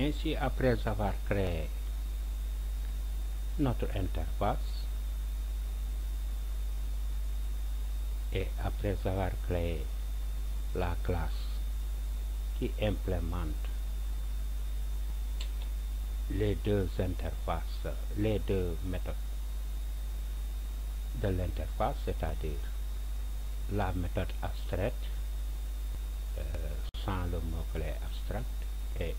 Ainsi, après avoir créé notre interface et après avoir créé la classe qui implémente les deux interfaces, les deux méthodes de l'interface, c'est-à-dire la méthode abstraite sans le mot-clé abstract et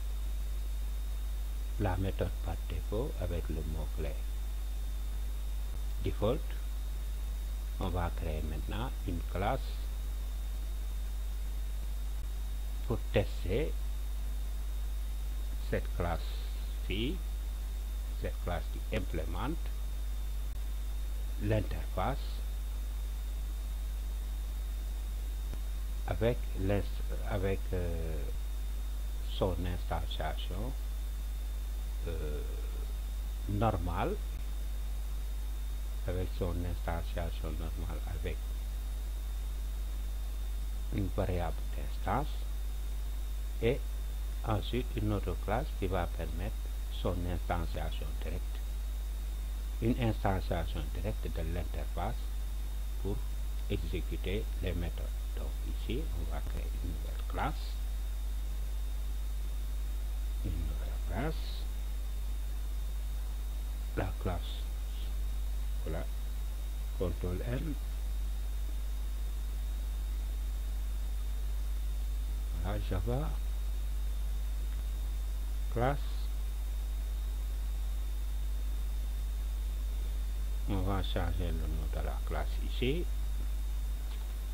la méthode par défaut avec le mot-clé default. On va créer maintenant une classe pour tester cette classe-ci, cette classe qui implémente l'interface avec son instanciation normale, avec une variable d'instance, et ensuite une autre classe qui va permettre son instantiation directe, une instantiation directe de l'interface pour exécuter les méthodes. Donc ici on va créer une nouvelle classe, la classe, voilà, CTRL N, voilà, Java classe. On va changer le nom de la classe ici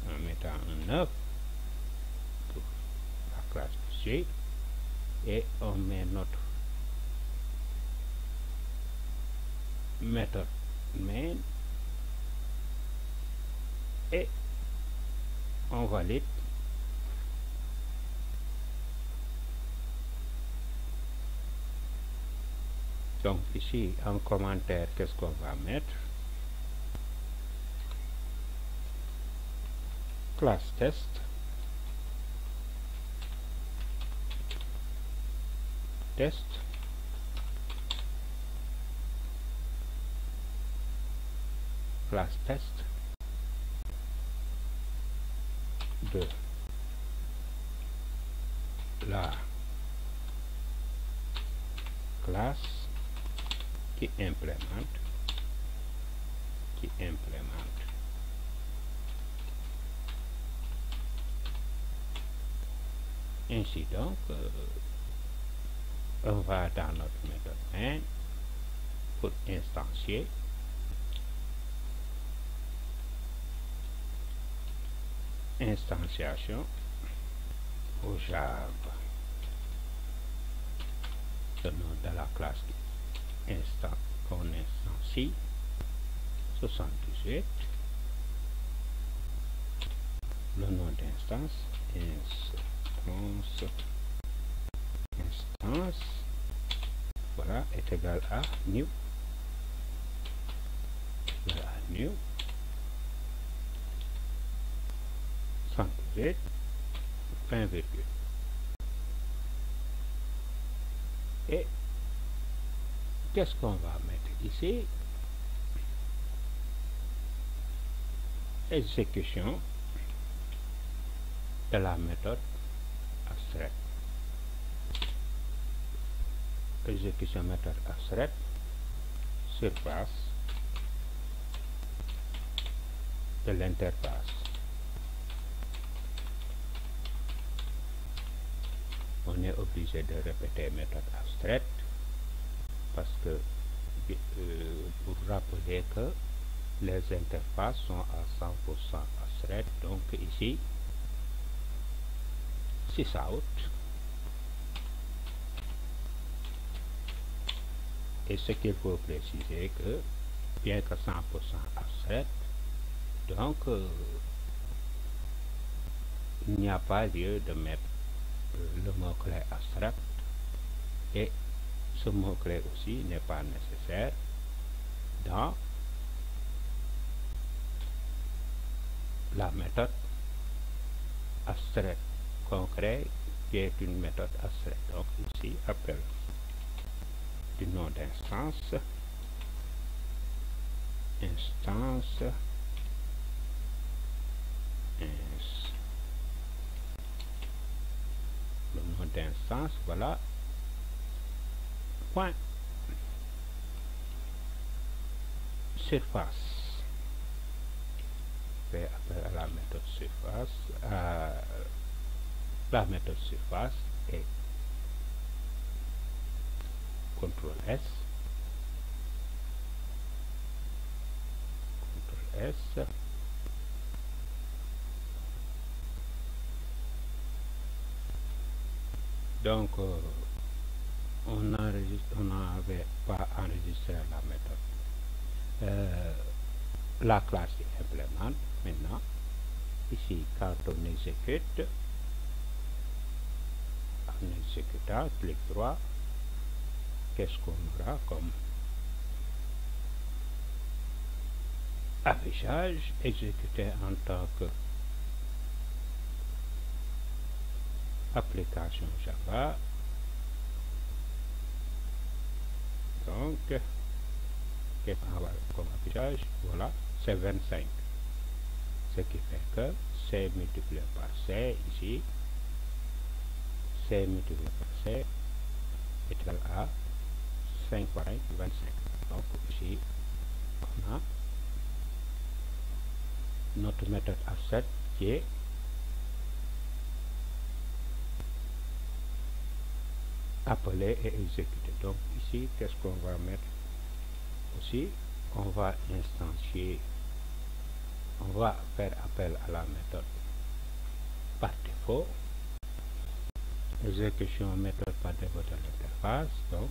en mettant un 9 pour la classe ici, et on met notre méthode main et on valide. Donc ici en commentaire, qu'est-ce qu'on va mettre? Classe test, classe test de la classe qui implémente ainsi. Donc on va dans notre méthode main pour instancier instantiation au Java, le nom de la classe qu'on instancie 78, le nom d'instance instance, voilà, est égal à new, fin virgule. Et qu'est-ce qu'on va mettre ici? Exécution de la méthode abstraite. Exécution méthode abstraite sur base de l'interface. On est obligé de répéter méthode abstraite parce que pour rappeler que les interfaces sont à 100% abstraites. Donc ici sysout, et ce qu'il faut préciser que bien que 100% abstraite, donc il n'y a pas lieu de mettre le mot-clé abstract, et ce mot-clé aussi n'est pas nécessaire dans la méthode abstraite qu'on crée, qui est une méthode abstraite. Donc ici appel du nom d'instance, le nom d'instance, voilà, point surface, fait appel à la méthode surface, la méthode surface et CTRL S, donc on n'avait pas enregistré la méthode. La classe est implémente maintenant. Ici, quand on exécute, en exécutant, clic droit, qu'est-ce qu'on aura comme affichage exécuté en tant que application Java. Donc, qu'est-ce qu'on va comme affichage? Voilà, c'est 25. Ce qui fait que C multiplié par C ici, C multiplié par C est égal à 5 par 5, 25. Donc ici, on a notre méthode offset qui est appelée et exécutée. Donc ici, qu'est-ce qu'on va mettre aussi? On va instantier, on va faire appel à la méthode par défaut, exécution méthode par défaut de l'interface. Donc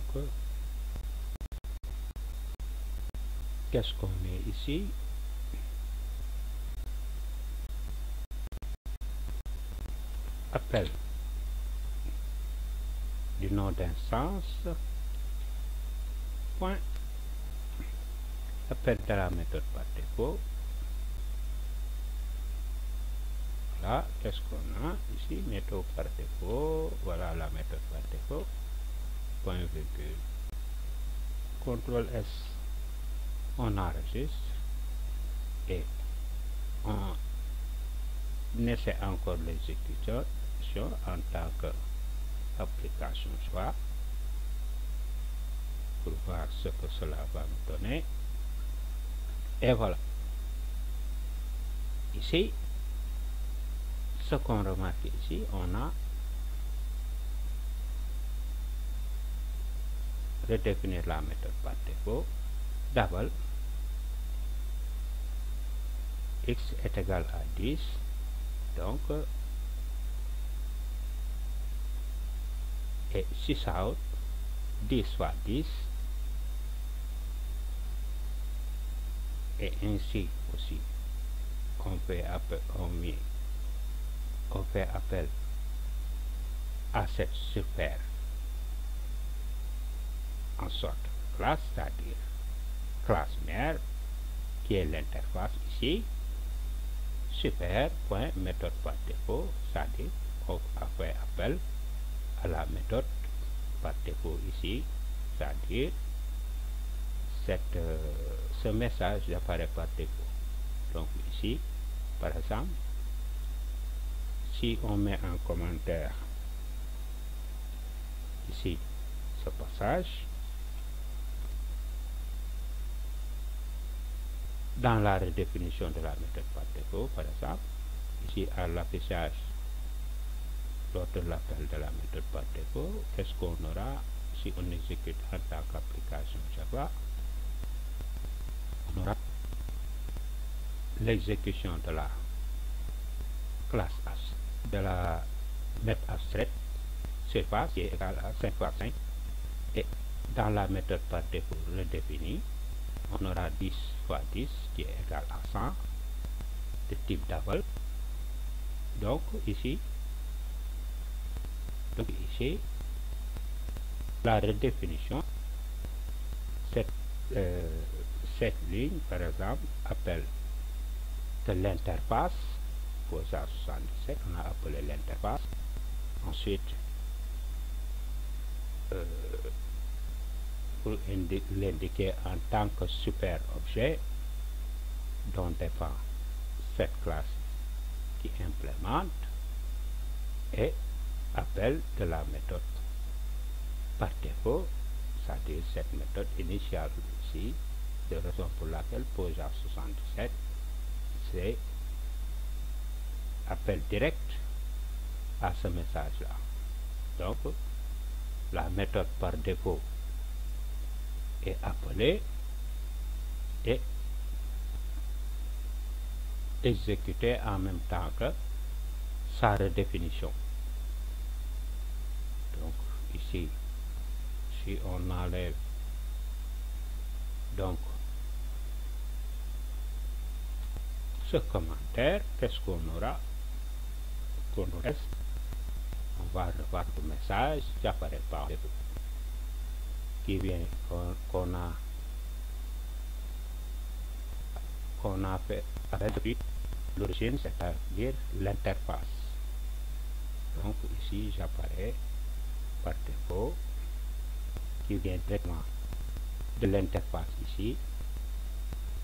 qu'est-ce qu'on met ici? Appel du nom d'instance, point, appel de la méthode par défaut. Voilà, qu'est-ce qu'on a ici? Méthode par défaut, voilà la méthode par défaut, point virgule, CTRL S, on enregistre et on essaie encore l'exécution en tant que application Java pour voir ce que cela va nous donner. Et voilà, ici ce qu'on remarque ici, on a redéfinir la méthode par défaut. Double x est égal à 10, donc et sysout 10 fois 10, et ainsi aussi on fait appel à cette super en sorte classe, c'est-à-dire classe mère qui est l'interface ici, super.méthode par défaut, c'est-à-dire on fait appel à la méthode par défaut ici, c'est-à-dire ce message apparaît par défaut. Donc ici, par exemple, si on met un commentaire ici, ce passage, dans la redéfinition de la méthode par défaut, par exemple, ici à l'affichage lors de l'appel de la méthode par défaut, qu'est-ce qu'on aura si on exécute en tant qu'application Java? On aura l'exécution de la classe de la méthode abstraite surface qui est égale à 5 fois 5, et dans la méthode par défaut redéfinie, on aura 10 fois 10 qui est égal à 100 de type double. Donc ici la redéfinition, cette ligne par exemple appelle de l'interface POSA 77, on a appelé l'interface. Ensuite pour l'indiquer en tant que super objet dont dépend cette classe qui implémente et appel de la méthode par défaut, c'est-à-dire cette méthode initiale ici, de raison pour laquelle POSIX 77 c'est appel direct à ce message là. Donc la méthode par défaut est appelée et exécutée en même temps que sa redéfinition. Donc ici, si on enlève donc ce commentaire, qu'est-ce qu'on aura? Qu'on reste, on va revoir le message qui apparaît par défaut, qui vient qu'on a fait depuis l'origine, c'est-à-dire l'interface. Donc ici j'apparais par défaut qui vient directement de l'interface ici,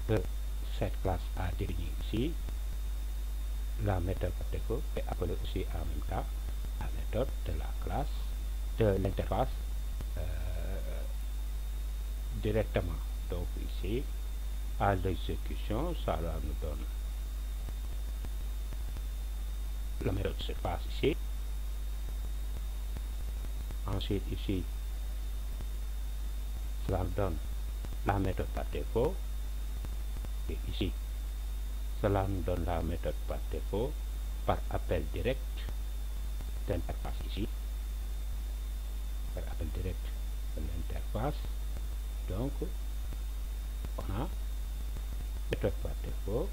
que cette classe a défini ici. La méthode par défaut est appelée aussi en même temps la méthode de la classe de l'interface directement. Donc ici à l'exécution, ça nous donne la méthode surface ici. Ensuite ici cela nous donne la méthode par défaut, et ici cela nous donne la méthode par défaut par appel direct d'interface ici, par appel direct de l'interface. Donc on a méthode par défaut